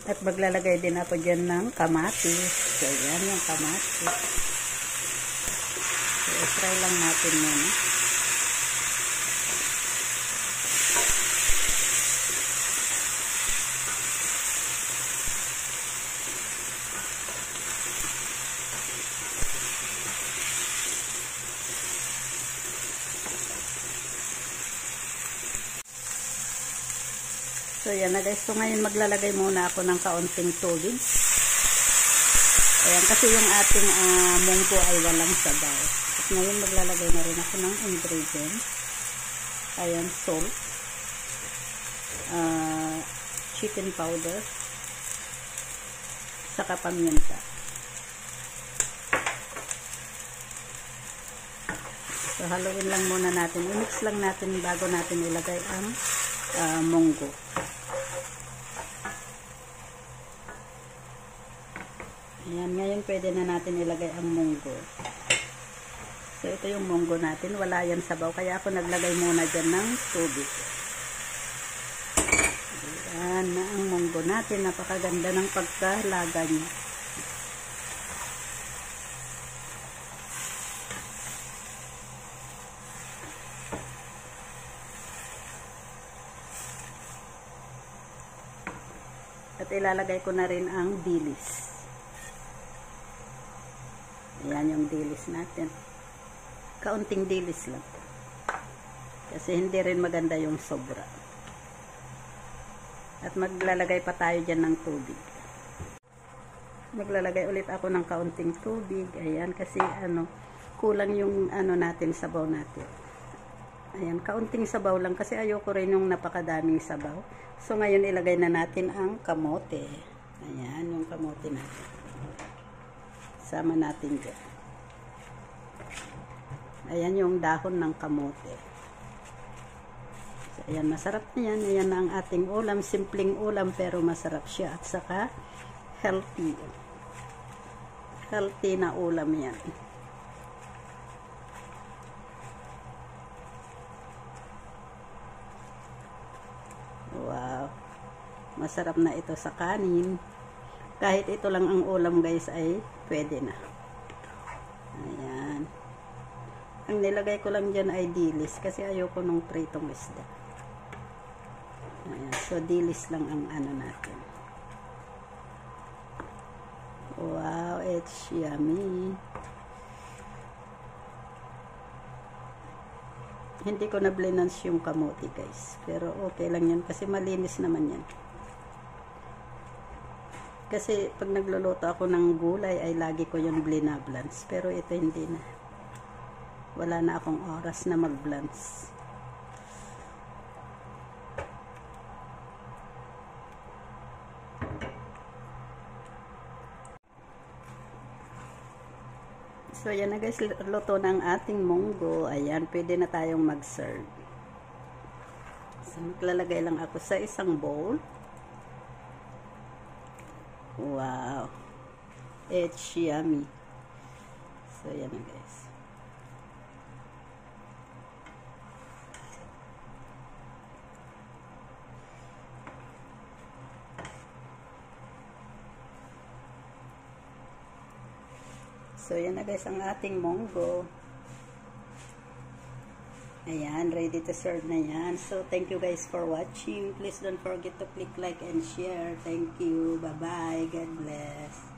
At maglalagay din ako dyan ng kamatis. So, yan yung kamatis. So, try lang natin yun. So, yan na guys. So, ngayon maglalagay muna ako ng kaunting tubig. Ayan, kasi yung ating munggo ay walang sabaw. At ngayon maglalagay na rin ako ng ingredients. Ayan, salt. Chicken powder. Saka paminta. So, haluin lang muna natin. I-mix lang natin bago natin ilagay ang munggo. Ayan, ngayon pwede na natin ilagay ang munggo. So, ito yung munggo natin. Wala yan sabaw. Kaya ako naglagay muna dyan ng tubig. Ayan na ang munggo natin. Napakaganda ng pagkalaga niya. At ilalagay ko na rin ang dilis. Ayan yung dilis natin. Kaunting dilis lang. Kasi hindi rin maganda yung sobra. At maglalagay pa tayo dyan ng tubig. Maglalagay ulit ako ng kaunting tubig. Ayan, kasi kulang yung natin, sabaw natin. Ayan, kaunting sabaw lang kasi ayoko rin yung napakadaming sabaw. So, ngayon ilagay na natin ang kamote. Ayan, yung kamote natin. Sama natin dyan. Ayan yung dahon ng kamote. So, ayan, masarap na yan. Ayan na ang ating ulam. Simpleng ulam pero masarap siya. At saka, healthy. Healthy na ulam yan. Wow. Masarap na ito sa kanin. Kahit ito lang ang ulam guys ay pwede na. Ayan. Ang nilagay ko lang dyan ay dilis kasi ayoko nung pritong isda. Ayan. So dilis lang ang natin. Wow, it's yummy. Hindi ko na blinance yung kamote guys. Pero okay lang yan kasi malinis naman yan. Kasi pag nagluluto ako ng gulay ay lagi ko yung blinablance. Pero ito hindi na. Wala na akong oras na magblance. So yan na guys, luto ng ating munggo. Ayan, pwede na tayong mag-serve. So maglalagay lang ako sa isang bowl. Wow. It's yummy. So, yan na guys. So, yan na guys ang ating munggo. Ayan, ready to serve na yan. So, thank you guys for watching. Please don't forget to click like and share. Thank you. Bye-bye. God bless.